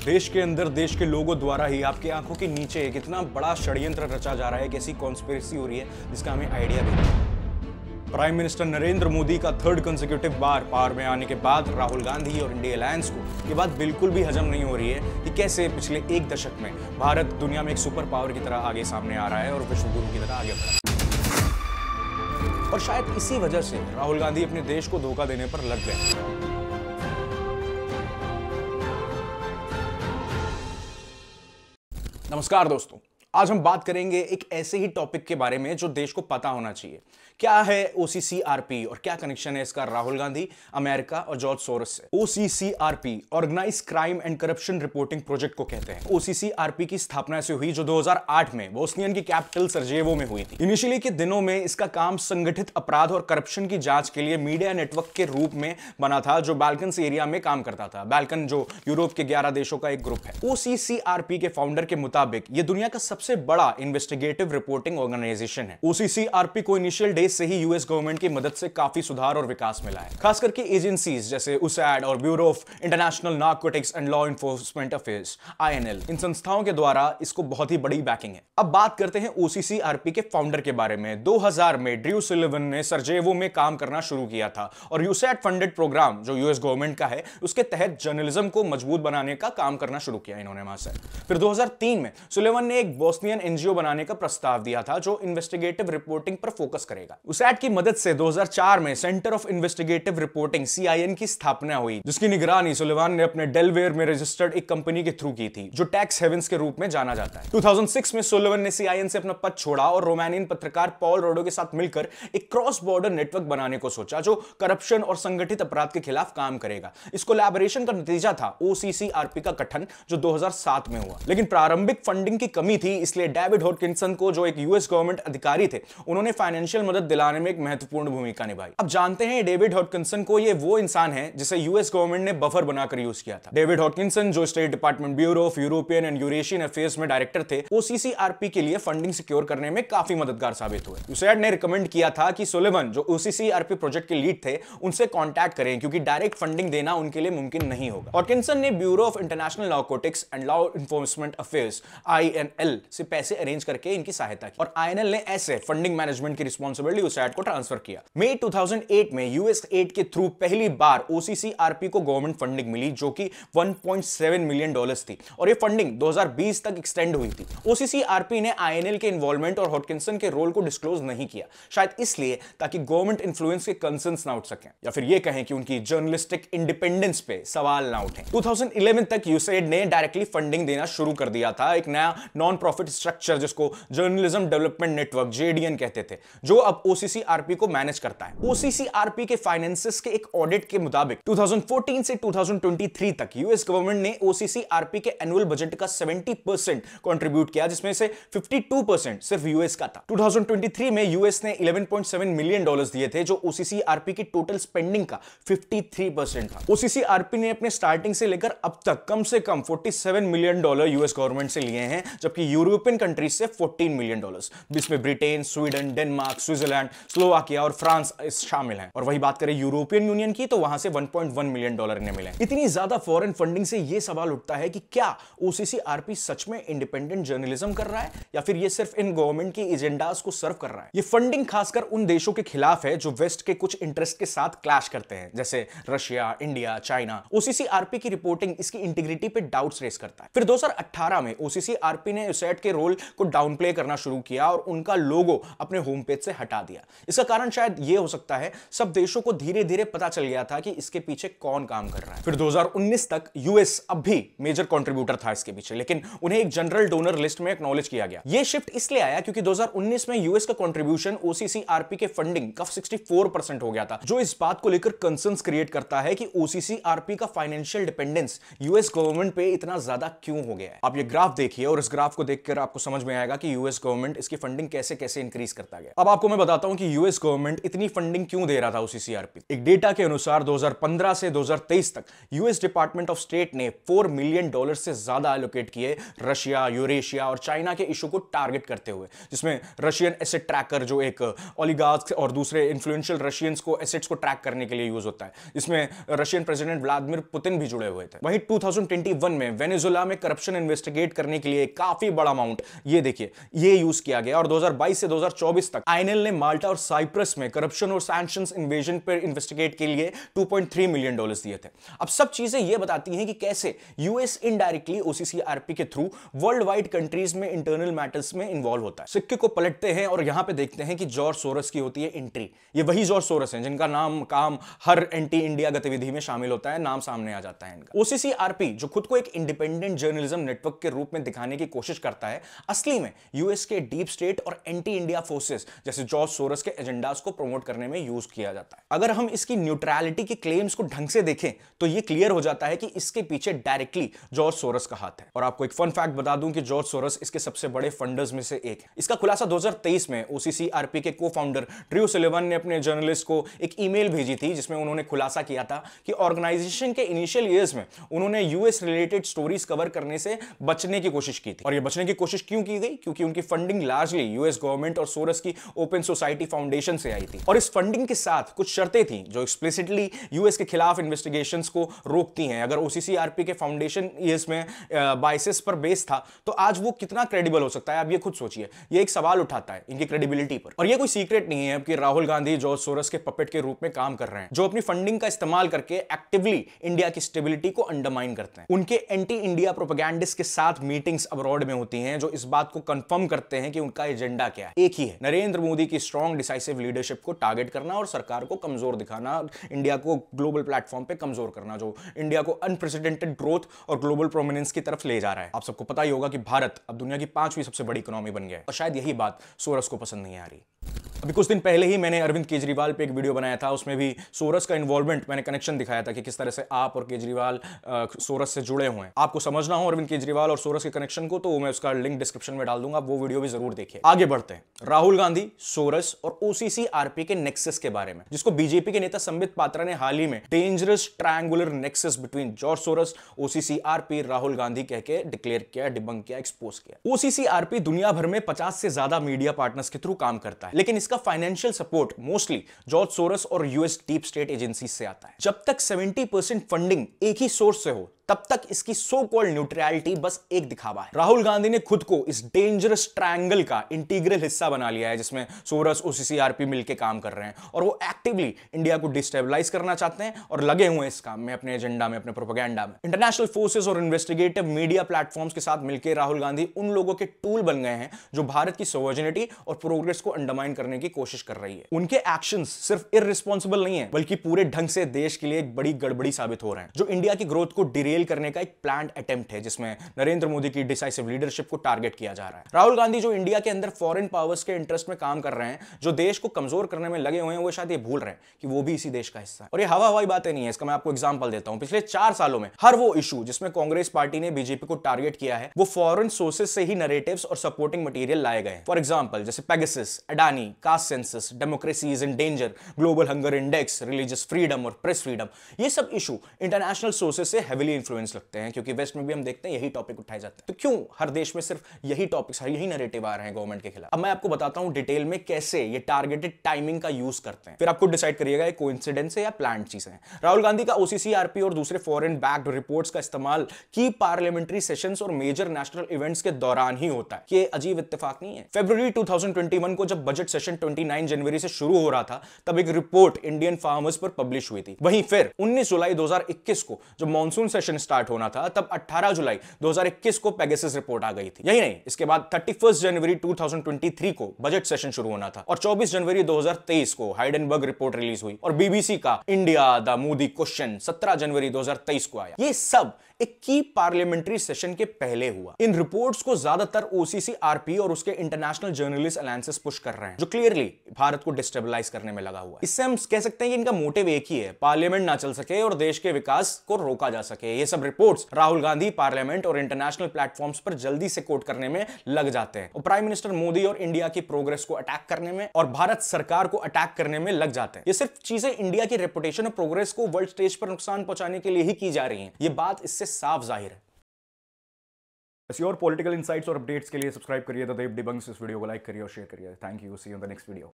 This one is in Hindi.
देश के अंदर देश के लोगों द्वारा ही आपकी आंखों के नीचे एक इतना बड़ा षड्यंत्र रचा जा रहा है, एक ऐसी कॉन्स्पिरेसी हो रही है जिसका हमें आइडिया भी नहीं। प्राइम मिनिस्टर नरेंद्र मोदी का थर्ड कंसेक्यूटिव बार पावर में आने के बाद राहुल गांधी और इंडिया अलायंस को ये बात बिल्कुल भी हजम नहीं हो रही है कि कैसे पिछले एक दशक में भारत दुनिया में एक सुपर पावर की तरह आगे सामने आ रहा है और विश्व गुरु की तरह आगे बढ़ रहा है। और शायद इसी वजह से राहुल गांधी अपने देश को धोखा देने पर लग गए। नमस्कार दोस्तों, आज हम बात करेंगे एक ऐसे ही टॉपिक के बारे में जो देश को पता होना चाहिए। क्या है OCCRP और क्या कनेक्शन है इसका राहुल गांधी, अमेरिका और जॉर्ज सोरोस से। OCCRP organised crime and corruption reporting project को कहते हैं। OCCRP की स्थापना से हुई जो 2008 में बोस्नियन की कैपिटल सरजेवो में हुई थी। इनिशियली के दिनों में इसका काम संगठित अपराध और करप्शन की जांच के लिए मीडिया नेटवर्क के रूप में बना था, जो बाल्कन्स एरिया में काम करता था। बाल्कन जो यूरोप के 11 देशों का एक ग्रुप है। OCCRP के फाउंडर के मुताबिक यह दुनिया का सबसे बड़ा इन्वेस्टिगेटिव रिपोर्टिंग ऑर्गेनाइजेशन है। OCCRP को इनिशियल डेज से ही यूएस गवर्नमेंट की मदद से काफी सुधार और विकास मिला है, खास करके एजेंसीज जैसे USAID और bureau of international narcotics and law enforcement affairs INL। इन संस्थाओं के द्वारा इसको बहुत ही बड़ी बैकिंग है। अब बात करते हैं OCCRP के फाउंडर के बारे में। 2000 में ड्रू सुलिवन ने सरजेवो में काम करना शुरू किया था और USAID फंडेड प्रोग्राम जो यूएस गवर्नमेंट का है उसके तहत जर्नलिज्म को मजबूत बनाने का काम करना शुरू किया इन्होंने वहां से। फिर 2003 में सुलिवन ने एक बोस्नियन NGO बनाने का प्रस्ताव दिया था जो इन्वेस्टिगेटिव रिपोर्टिंग पर फोकस करेगा। USAID की मदद से 2004 में centre of investigative reporting CIN की स्थापना हुई, जिसकी निगरानी सुलिवान ने अपने डेलवेयर में रजिस्टर्ड एक कंपनी के थ्रू की थी जो टैक्स हेवंस के रूप में जाना जाता है। 2006 में सुलिवान ने CIN से अपना पद छोड़ा और रोमानियन पत्रकार पॉल रोडो के साथ मिलकर एक क्रॉस बॉर्डर नेटवर्क बनाने को सोचा जो करप्शन और संगठित अपराध के खिलाफ काम करेगा। इस कोलैबोरेशन का नतीजा था OCCRP का गठन जो 2007 में हुआ। लेकिन प्रारंभिक फंडिंग की कमी थी, इसलिए डेविड हॉटकिंसन को, जो एक यूएस गवर्नमेंट अधिकारी थे, उन्होंने फाइनेंशियल मदद दिलाने में एक महत्वपूर्ण भूमिका निभाई। अब जानते हैं डेविड हॉटकिंसन को, ये वो इंसान है जिसे यूएस गवर्नमेंट ने बफर बनाकर यूज किया था। डेविड हॉटकिंसन जो state department bureau of European and Eurasian affairs में डायरेक्टर थे, OCCRP के लिए फंडिंग सिक्योर करने में काफी मददगार साबित हुए। USAID ने रिकमेंड किया था कि सुलिवन जो OCCRP प्रोजेक्ट के लीड थे उनसे कांटेक्ट करें क्योंकि डायरेक्ट फंडिंग देना उनके लिए मुमकिन नहीं होगा। हॉटकिंसन ने bureau of international narcotics and law enforcement affairs INL से पैसे अरेंज करके इनकी सहायता की और INL ने ऐसे फंडिंग मैनेजमेंट की रिस्पांसिबिलिटी USAID को ट्रांसफर किया। मई 2008 में USAID के थ्रू पहली बार OCCRP को गवर्नमेंट फंडिंग मिली जो कि $1.7 मिलियन थी और ये फंडिंग 2020 तक एक्सटेंड हुई थी। OCCRP ने INL के इन्वॉल्वमेंट और हॉटकिंसन के रोल को डिस्क्लोज नहीं किया, शायद इसलिए ताकि गवर्नमेंट इन्फ्लुएंस के कंसर्न्स ना उठ सकें या फिर ये कहें कि उनकी जर्नलिस्टिक इंडिपेंडेंस पे सवाल ना उठें। 2011 तक USAID ने डायरेक्टली फंडिंग देना शुरू कर दिया था, एक नया नॉन प्रॉफिट स्ट्रक्चर जिसको जर्नलिज्म डेवलपमेंट नेटवर्क JDN कहते थे, जो अब OCCRP को मैनेज करता है। OCCRP के फाइनेंसेस के एक ऑडिट के मुताबिक 2014 से 2023 तक यूएस गवर्नमेंट ने OCCRP के एनुअल बजट का 70% कंट्रीब्यूट किया, जिसमें से 52% सिर्फ यूएस का था। 2023 में यूएस ने $11.7 मिलियन दिए थे जो OCCRP की टोटल स्पेंडिंग का 53% था। OCCRP ने अपने स्टार्टिंग से लेकर अब तक कम से कम $47 मिलियन यूएस गवर्नमेंट से लिए हैं, जबकि यूरोपियन कंट्रीज से $14 मिलियन, जिसमें Britain, Sweden, Denmark, Switzerland, Slovakia और फ्रांस शामिल हैं। और वही बात करें यूरोपियन यूनियन की तो वहां से $1.1 मिलियन इन्हें मिले। इतनी ज्यादा फॉरेन फंडिंग से यह सवाल उठता है कि क्या OCCRP सच में इंडिपेंडेंट जर्नलिज्म कर रहा है या फिर यह सिर्फ इन गवर्नमेंट के एजेंडास को सर्व कर रहा है। यह फंडिंग खासकर उन देशों के खिलाफ है जो वेस्ट के कुछ इंटरेस्ट के साथ क्लैश करते हैं, जैसे रशिया, इंडिया, चाइना। OCCRP की रिपोर्टिंग इसकी इंटीग्रिटी पे डाउट्स रेस करता है। फिर 2018 में OCCRP ने USAID के रोल को डाउनप्ले करना शुरू किया और उनका लोगो अपने होम पेज से हटा दिया। इसका कारण शायद यह हो सकता है सब देशों को धीरे धीरे पता चल गया था कि इसके पीछे कौन काम कर रहा है। फिर 2019 तक यूएस अब भी मेजर कंट्रीब्यूटर था इसके पीछे, लेकिन उन्हें एक जनरल डोनर लिस्ट में एक्नॉलेज किया गया। यह शिफ्ट इसलिए आया क्योंकि 2019 में यूएस का कंट्रीब्यूशन OCCRP के फंडिंग का 64% हो गया था, जो इस बात को लेकर कंसर्न्स क्रिएट करता है कि OCCRP का फाइनेंशियल डिपेंडेंस यूएस गवर्नमेंट पे इतना ज्यादा क्यों हो गया है। आप ये ग्राफ देखिए और इस ग्राफ को देख देखकर आपको समझ में आएगा कि यूएस गवर्नमेंट इसकी फंडिंग कैसे कैसे इंक्रीज करता गया। अब आपको मैं बताता हूं कि यूएस गवर्नमेंट इतनी फंडिंग क्यों दे रहा था ओसीसीआरपी। एक डेटा के अनुसार 2015 से 2023 तक यूएस डिपार्टमेंट ऑफ स्टेट ने $4 मिलियन से ज्यादा एलोकेट किए रशिया, यूरेशिया और चाइना के इशू को टारगेट करते हुए, जिसमें रशियन एसेट ट्रैकर जो एक ओलिगार्क्स और दूसरे इन्फ्लुएंशियल रशियंस को एसेट्स को ट्रैक करने के लिए यूज होता है, जिसमें रशियन प्रेसिडेंट व्लादिमीर पुतिन भी जुड़े हुए थे। वहीं 2021 में वेनेजुएला में करप्शन इन्वेस्टिगेट करने के लिए काफी बड़ा अमाउंट, ये देखिए, ये यूज किया गया। और 2022 से 2024 तक आईएनएल ने माल्टा और साइप्रस में करप्शन और सैंक्शंस इन्वेजन पर इन्वेस्टिगेट के लिए $2.3 मिलियन दिए थे। अब सब चीजें ये बताती हैं कि कैसे यूएस इनडायरेक्टली ओसीसीआरपी के थ्रू वर्ल्ड वाइड कंट्रीज में इंटरनल मैटर्स में इन्वॉल्व होता है। सिक्के को पलटते हैं और यहां पे देखते हैं कि जॉर्ज सोरस की होती है एंट्री। ये वही जॉर्ज सोरस हैं जिनका नाम काम हर एंटी इंडिया गतिविधि में शामिल होता है, नाम सामने आ जाता है इनका। ओसीसीआरपी जो खुद को एक इंडिपेंडेंट जर्नलिज्म नेटवर्क के रूप में दिखाने की कोशिश करता है, असली में यूएस के डीप स्टेट और एंटी इंडिया फोर्सेस जैसे जॉर्ज सोरस के एजेंडास को प्रमोट करने में यूज किया जाता है। अगर हम इसकी न्यूट्रलिटी के क्लेम्स को ढंग से देखें तो यह क्लियर हो जाता है कि इसके पीछे डायरेक्टली जॉर्ज सोरस का हाथ है। और आपको एक फन फैक्ट बता दूं कि जॉर्ज सोरस इसके सबसे बड़े फंडर्स में से एक है। इसका खुलासा 2023 में ओसीसीआरपी के को-फाउंडर ड्रू सुलिवन ने अपने जर्नलिस्ट को एक ईमेल भेजी थी, जिसमें उन्होंने खुलासा किया था कि ऑर्गेनाइजेशन के इनिशियल ईयर्स में उन्होंने यूएस रिलेटेड स्टोरीज कवर करने से बचने की कोशिश की थी। और यह बचने की कोशिश क्यों की गई? क्योंकि उनकी फंडिंग लार्जली यूएस गवर्नमेंट और सोरस की ओपन सोसाइटी फाउंडेशन से आई थी। और इस फंडिंग के साथ कुछ शर्तें थी जो एक्सप्लिसिटली यूएस के खिलाफ इन्वेस्टिगेशंस को रोकती हैं। अगर ओसीसीआरपी के फाउंडेशन ईयर्स में बाइसेस पर बेस था तो आज वो कितना क्रेडिबल हो सकता है? आप ये खुद सोचिए। ये एक सवाल उठाता है इनकी क्रेडिबिलिटी पर। और ये कोई सीक्रेट नहीं है कि राहुल गांधी जॉर्ज सोरस के पपेट के रूप में काम कर रहे हैं, जो अपनी फंडिंग का इस्तेमाल करके एक्टिवली इंडिया की स्टेबिलिटी को अंडरमाइन करते हैं। उनके एंटी इंडिया प्रोपेगेंडिस्ट के साथ मीटिंग्स अब्रॉड में होती हैं जो इस बात को कंफर्म करते हैं कि उनका एजेंडा क्या है। एक ही है, नरेंद्र मोदी की स्ट्रॉन्ग डिसाइसिव लीडरशिप को टारगेट करना और सरकार को कमजोर दिखाना, इंडिया को ग्लोबल प्लेटफॉर्म पे कमजोर करना, जो इंडिया को अनप्रेसिडेंटेड ग्रोथ और ग्लोबल प्रोमिनेंस की तरफ ले जा रहा है। आप सबको पता ही होगा कि भारत अब दुनिया की 5वीं सबसे बड़ी इकोनॉमी बन गया है और शायद यही बात सोरस को पसंद नहीं आ रही। अभी कुछ दिन पहले ही मैंने अरविंद केजरीवाल पे एक वीडियो बनाया था, उसमें भी सोरस का इन्वॉल्वमेंट, मैंने कनेक्शन दिखाया था कि किस तरह से आप और केजरीवाल सोरस से जुड़े हुए हैं। आपको समझना हो अरविंद केजरीवाल और सोरस के कनेक्शन को तो मैं उसका लिंक डिस्क्रिप्शन में डाल दूंगा, वो वीडियो भी जरूर देखिए। आगे बढ़ते हैं राहुल गांधी, सोरस और ओसीसीआरपी के नेक्सस के बारे में, जिसको बीजेपी के नेता संबित पात्रा ने हाल ही में dangerous triangular nexus between George Soros, OCCRP, Rahul Gandhi कह के डिक्लेयर किया, डिबंक किया, एक्सपोज किया। ओसीसीआरपी दुनिया भर में 50 से ज्यादा मीडिया पार्टनर्स के थ्रू काम करता है, लेकिन इसका financial support mostly George Soros और यूएस डीप स्टेट एजेंसी से आता है। जब तक 70% फंडिंग एक ही सोर्स से हो तब तक इसकी सो कॉल्ड न्यूट्रलिटी बस एक दिखावा है। राहुल गांधी ने खुद को इस डेंजरस ट्रायंगल का इंटीग्रल हिस्सा बना लिया है, जिसमें सोरस, ओसीसीआरपी मिलकर काम कर रहे हैं और वो एक्टिवली इंडिया को डिस्टेबलाइज करना चाहते हैं और लगे हुए हैं इस काम में, अपने एजेंडा में, अपने प्रोपेगेंडा में। इंटरनेशनल फोर्सेस और इन्वेस्टिगेटिव मीडिया प्लेटफॉर्म्स के साथ मिलकर राहुल गांधी उन लोगों के टूल बन गए हैं जो भारत की सोवर्जिनिटी और प्रोग्रेस को अंडरमाइन करने की कोशिश कर रही है। उनके एक्शंस सिर्फ इररिस्पॉन्सिबल नहीं है, बल्कि पूरे ढंग से देश के लिए एक बड़ी गड़बड़ी साबित हो रहे हैं, जो इंडिया की ग्रोथ को डिरेल करने का एक प्लान्ड अटेम्प्ट है, जिसमें नरेंद्र मोदी की डिसाइसिव लीडरशिप को टारगेट किया जा रहा है। राहुल गांधी जो इंडिया के अंदर फॉरेन पावर्स के इंटरेस्ट में काम कर रहे हैं, जो देश को कमजोर करने में लगे हुए हैं, वो शायद ये भूल रहे हैं कि वो भी इसी देश का हिस्सा है। और ये हवाई बातें नहीं है, इसका मैं आपको एग्जांपल देता हूं। पिछले 4 सालों में हर वो इशू जिसमें कांग्रेस पार्टी ने बीजेपी को टारगेट किया है, वो फॉरेन सोर्सेस से ही नैरेटिव्स और सपोर्टिंग मटेरियल लाए गए हैं। फॉर एग्जांपल जैसे Pegasus, Adani, caste census, democracy is in danger, global hunger index, religious freedom और प्रेस फ्रीडम। ये सब इशू इंटरनेशनल सोर्सेस से हेवीली इन्फ्लुएंस लगते हैं, क्योंकि वेस्ट में भी हम देखते हैं यही टॉपिक उठाए जाते हैं। तो क्यों हर देश में सिर्फ यही टॉपिक्स, यही नैरेटिव आ रहे हैं गवर्नमेंट के खिलाफ? अब मैं आपको बताता हूं डिटेल में कैसे ये टारगेटेड टाइमिंग का यूज करते हैं, फिर आपको डिसाइड करिएगा ये कोइंसिडेंस है या प्लान्ड चीजें हैं। राहुल गांधी का ओसीसीआरपी और दूसरे फॉरेन बैक्ड रिपोर्ट्स का इस्तेमाल की पार्लियामेंट्री सेशंस और मेजर नेशनल इवेंट्स के दौरान ही होता है। ये अजीब इत्तेफाक नहीं है। फरवरी 2021 को जब बजट सेशन 29 जनवरी से शुरू हो रहा था, तब एक रिपोर्ट इंडियन फार्मर्स पर पब्लिश हुई थी। वहीं फिर 19 जुलाई 2021 को जब मॉनसून सेशन स्टार्ट होना था, तब 18 जुलाई 2021 को पेगासस रिपोर्ट आ गई थी। यही नहीं, इसके बाद 31 जनवरी 2023 को बजट सेशन शुरू होना था और 24 जनवरी 2023 को हाइडेनबर्ग रिपोर्ट रिलीज हुई और बीबीसी का इंडिया द मोदी क्वेश्चन 17 जनवरी 2023 को आया। ये सब एक की पार्लियामेंट्री सेशन के पहले हुआ। इन रिपोर्ट्स को ज्यादातर ओसीसीआरपी और उसके इंटरनेशनल जर्नलिस्ट अलायंसेस पुश कर रहे हैं, जो क्लियरली भारत को डिस्टेबलाइज करने में लगा हुआ है। इससे हम कह सकते हैं कि इनका मोटिव एक ही है, पार्लियामेंट ना चल सके और देश के विकास को रोका जा सके। ये सब रिपोर्ट्स राहुल गांधी पार्लियामेंट और इंटरनेशनल प्लेटफॉर्म्स पर जल्दी से कोट करने में लग जाते हैं और प्राइम मिनिस्टर मोदी और इंडिया की प्रोग्रेस को अटैक करने में और भारत सरकार को अटैक करने में लग जाते हैं। ये सिर्फ चीजें इंडिया की रेपुटेशन और प्रोग्रेस को वर्ल्ड स्टेज पर नुकसान पहुंचाने के लिए ही की जा रही हैं। ये बात इससे साफ जाहिर है। ऐसी और पॉलिटिकल इनसाइट्स और अपडेट्स के लिए सब्सक्राइब करिए द देव डिबंक्स। इस वीडियो को लाइक करिए और शेयर करिए। Thank you, see you in the next video.